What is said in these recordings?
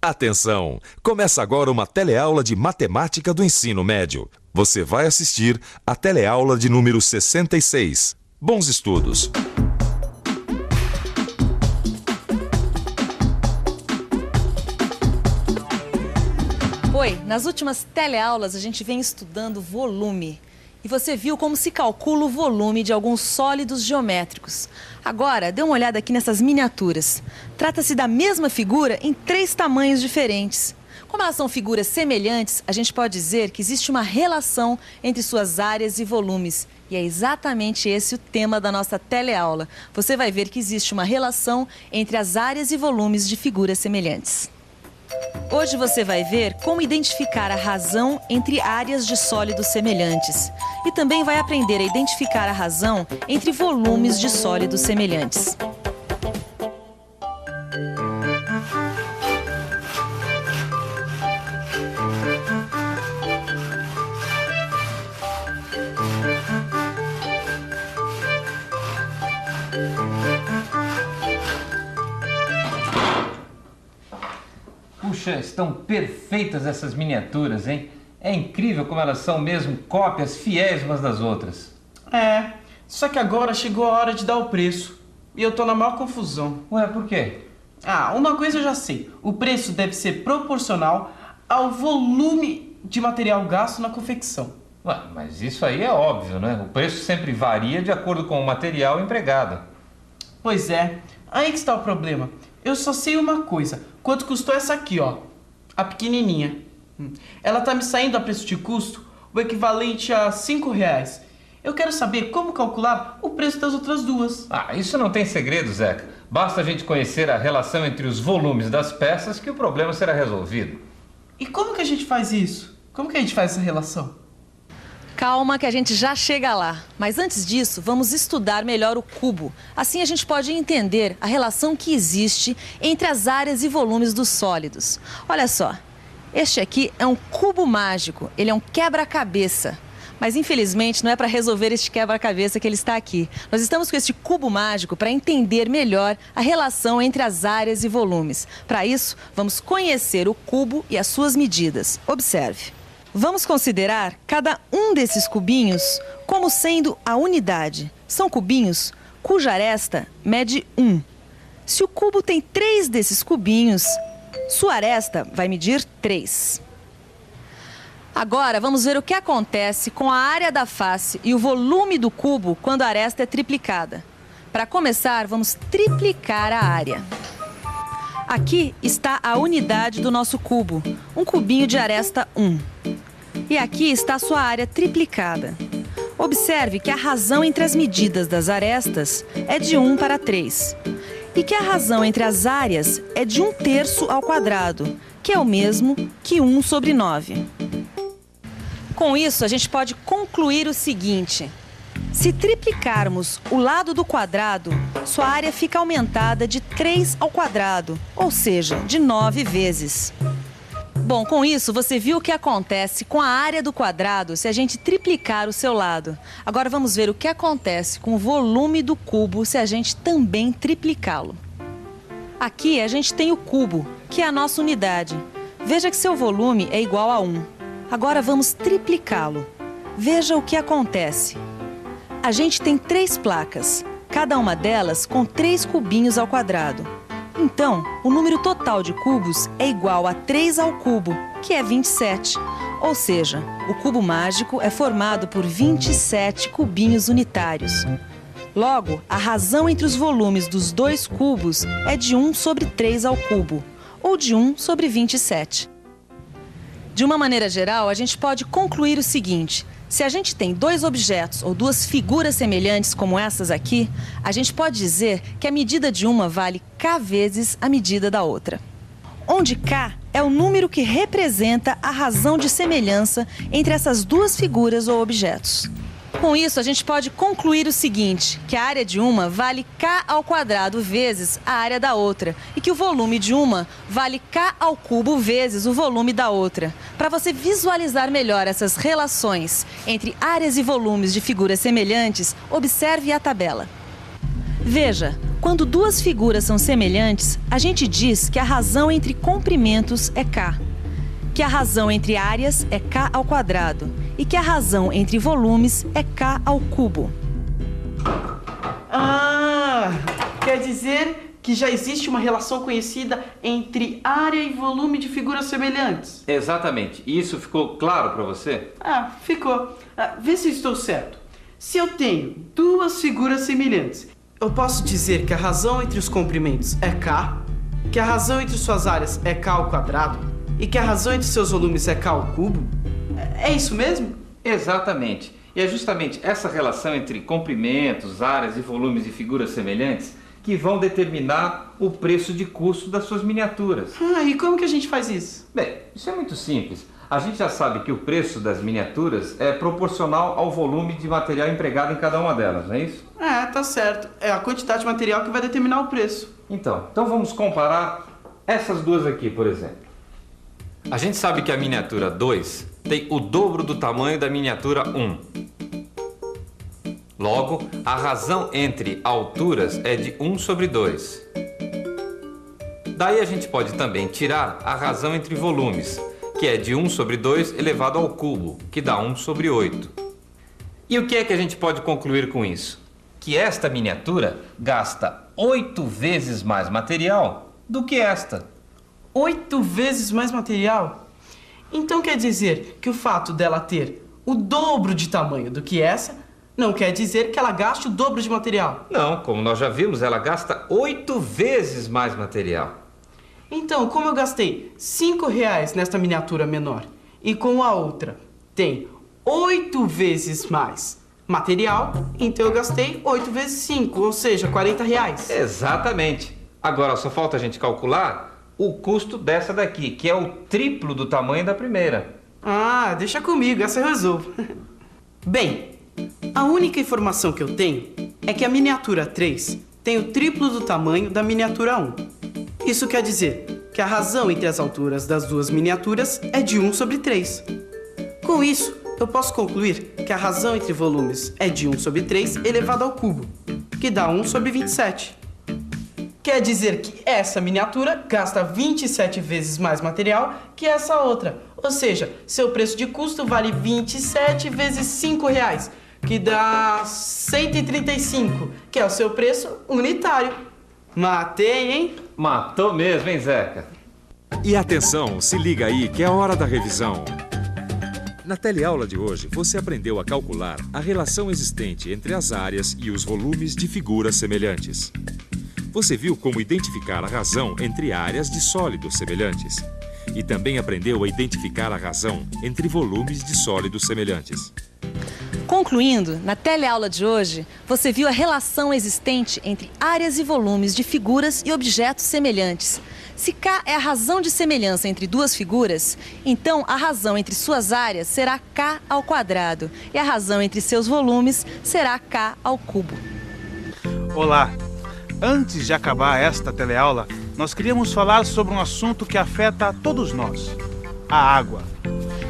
Atenção! Começa agora uma teleaula de matemática do ensino médio. Você vai assistir a teleaula de número 66. Bons estudos! Oi, nas últimas teleaulas a gente vem estudando volume. E você viu como se calcula o volume de alguns sólidos geométricos. Agora, dê uma olhada aqui nessas miniaturas. Trata-se da mesma figura em 3 tamanhos diferentes. Como elas são figuras semelhantes, a gente pode dizer que existe uma relação entre suas áreas e volumes. E é exatamente esse o tema da nossa teleaula. Você vai ver que existe uma relação entre as áreas e volumes de figuras semelhantes. Hoje você vai ver como identificar a razão entre áreas de sólidos semelhantes. E também vai aprender a identificar a razão entre volumes de sólidos semelhantes. Puxa, estão perfeitas essas miniaturas, hein? É incrível como elas são mesmo cópias fiéis umas das outras. É, só que agora chegou a hora de dar o preço. E eu tô na maior confusão. Ué, por quê? Ah, uma coisa eu já sei. O preço deve ser proporcional ao volume de material gasto na confecção. Ué, mas isso aí é óbvio, né? O preço sempre varia de acordo com o material empregado. Pois é, aí que está o problema. Eu só sei uma coisa. Quanto custou essa aqui, ó? A pequenininha. Ela tá me saindo a preço de custo o equivalente a R$5. Eu quero saber como calcular o preço das outras duas. Ah, isso não tem segredo, Zeca. Basta a gente conhecer a relação entre os volumes das peças que o problema será resolvido. E como que a gente faz isso? Como que a gente faz essa relação? Calma que a gente já chega lá. Mas antes disso, vamos estudar melhor o cubo. Assim a gente pode entender a relação que existe entre as áreas e volumes dos sólidos. Olha só, este aqui é um cubo mágico. Ele é um quebra-cabeça. Mas infelizmente não é para resolver este quebra-cabeça que ele está aqui. Nós estamos com este cubo mágico para entender melhor a relação entre as áreas e volumes. Para isso, vamos conhecer o cubo e as suas medidas. Observe. Vamos considerar cada um desses cubinhos como sendo a unidade. São cubinhos cuja aresta mede 1. Se o cubo tem 3 desses cubinhos, sua aresta vai medir 3. Agora vamos ver o que acontece com a área da face e o volume do cubo quando a aresta é triplicada. Para começar, vamos triplicar a área. Aqui está a unidade do nosso cubo, um cubinho de aresta 1. E aqui está a sua área triplicada. Observe que a razão entre as medidas das arestas é de 1 para 3. E que a razão entre as áreas é de 1/3 ao quadrado, que é o mesmo que 1 sobre 9. Com isso, a gente pode concluir o seguinte. Se triplicarmos o lado do quadrado, sua área fica aumentada de 3 ao quadrado, ou seja, de 9 vezes. Bom, com isso você viu o que acontece com a área do quadrado se a gente triplicar o seu lado. Agora vamos ver o que acontece com o volume do cubo se a gente também triplicá-lo. Aqui a gente tem o cubo, que é a nossa unidade. Veja que seu volume é igual a 1. Agora vamos triplicá-lo. Veja o que acontece. A gente tem 3 placas, cada uma delas com 3 cubinhos ao quadrado. Então, o número total de cubos é igual a 3 ao cubo, que é 27. Ou seja, o cubo mágico é formado por 27 cubinhos unitários. Logo, a razão entre os volumes dos 2 cubos é de 1 sobre 3 ao cubo, ou de 1 sobre 27. De uma maneira geral, a gente pode concluir o seguinte. Se a gente tem 2 objetos ou 2 figuras semelhantes como essas aqui, a gente pode dizer que a medida de uma vale k vezes a medida da outra. Onde k é o número que representa a razão de semelhança entre essas 2 figuras ou objetos. Com isso, a gente pode concluir o seguinte, que a área de uma vale k ao quadrado vezes a área da outra e que o volume de uma vale k ao cubo vezes o volume da outra. Para você visualizar melhor essas relações entre áreas e volumes de figuras semelhantes, observe a tabela. Veja, Quando duas figuras são semelhantes, a gente diz que a razão entre comprimentos é K, que a razão entre áreas é K ao quadrado e que a razão entre volumes é K ao cubo. Ah, quer dizer que já existe uma relação conhecida entre área e volume de figuras semelhantes. Exatamente. Isso ficou claro para você? Ah, ficou. Vê se eu estou certo. Se eu tenho duas figuras semelhantes, eu posso dizer que a razão entre os comprimentos é K, que a razão entre suas áreas é K ao quadrado e que a razão entre seus volumes é K ao cubo? É isso mesmo? Exatamente. E é justamente essa relação entre comprimentos, áreas e volumes de figuras semelhantes que vão determinar o preço de custo das suas miniaturas. E como que a gente faz isso? Bem, isso é muito simples. A gente já sabe que o preço das miniaturas é proporcional ao volume de material empregado em cada uma delas, não é isso? Tá certo. É a quantidade de material que vai determinar o preço. Então vamos comparar essas duas aqui, por exemplo. A gente sabe que a miniatura 2 tem o dobro do tamanho da miniatura 1. Logo, a razão entre alturas é de 1 sobre 2. Daí a gente pode também tirar a razão entre volumes, que é de 1 sobre 2 elevado ao cubo, que dá 1 sobre 8. E o que é que a gente pode concluir com isso? Que esta miniatura gasta 8 vezes mais material do que esta. 8 vezes mais material? Então quer dizer que o fato dela ter o dobro de tamanho do que essa não quer dizer que ela gaste o dobro de material? Não, como nós já vimos, ela gasta 8 vezes mais material. Então, como eu gastei R$5 nesta miniatura menor e com a outra tem 8 vezes mais material, então eu gastei 8 vezes 5, ou seja, R$40. Exatamente. Agora só falta a gente calcular o custo dessa daqui, que é o triplo do tamanho da primeira. Deixa comigo, essa eu resolvo. Bem, a única informação que eu tenho é que a miniatura 3 tem o triplo do tamanho da miniatura 1. Isso quer dizer que a razão entre as alturas das duas miniaturas é de 1 sobre 3. Com isso, eu posso concluir que a razão entre volumes é de 1 sobre 3 elevado ao cubo, que dá 1 sobre 27. Quer dizer que essa miniatura gasta 27 vezes mais material que essa outra. Ou seja, seu preço de custo vale 27 vezes R$5, que dá 135, que é o seu preço unitário. Matei, hein? Matou mesmo, hein, Zeca? E atenção, se liga aí que é a hora da revisão. Na teleaula de hoje, você aprendeu a calcular a relação existente entre as áreas e os volumes de figuras semelhantes. Você viu como identificar a razão entre áreas de sólidos semelhantes. E também aprendeu a identificar a razão entre volumes de sólidos semelhantes. Concluindo, na teleaula de hoje, você viu a relação existente entre áreas e volumes de figuras e objetos semelhantes. Se K é a razão de semelhança entre duas figuras, então a razão entre suas áreas será K ao quadrado e a razão entre seus volumes será K ao cubo. Olá! Antes de acabar esta teleaula, nós queríamos falar sobre um assunto que afeta a todos nós: a água.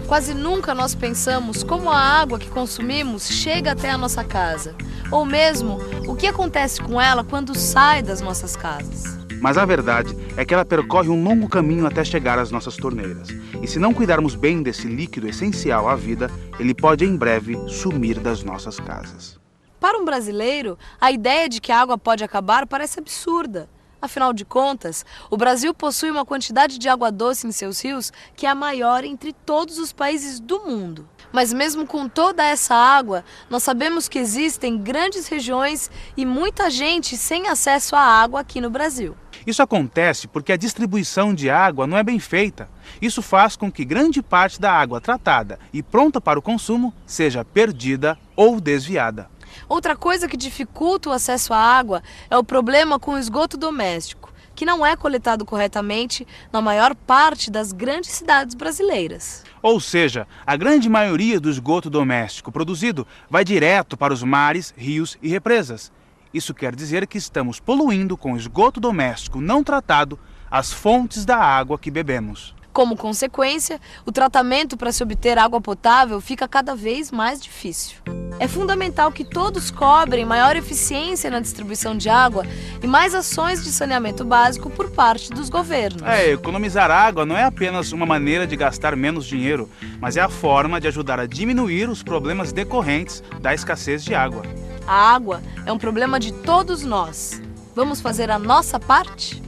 Quase nunca nós pensamos como a água que consumimos chega até a nossa casa, ou mesmo o que acontece com ela quando sai das nossas casas. Mas a verdade é que ela percorre um longo caminho até chegar às nossas torneiras. E se não cuidarmos bem desse líquido essencial à vida, ele pode em breve sumir das nossas casas. Para um brasileiro, a ideia de que a água pode acabar parece absurda. Afinal de contas, o Brasil possui uma quantidade de água doce em seus rios que é a maior entre todos os países do mundo. Mas mesmo com toda essa água, nós sabemos que existem grandes regiões e muita gente sem acesso à água aqui no Brasil. Isso acontece porque a distribuição de água não é bem feita. Isso faz com que grande parte da água tratada e pronta para o consumo seja perdida ou desviada. Outra coisa que dificulta o acesso à água é o problema com o esgoto doméstico, que não é coletado corretamente na maior parte das grandes cidades brasileiras. Ou seja, a grande maioria do esgoto doméstico produzido vai direto para os mares, rios e represas. Isso quer dizer que estamos poluindo com esgoto doméstico não tratado as fontes da água que bebemos. Como consequência, o tratamento para se obter água potável fica cada vez mais difícil. É fundamental que todos cobrem maior eficiência na distribuição de água e mais ações de saneamento básico por parte dos governos. Economizar água não é apenas uma maneira de gastar menos dinheiro, mas é a forma de ajudar a diminuir os problemas decorrentes da escassez de água. A água é um problema de todos nós. Vamos fazer a nossa parte?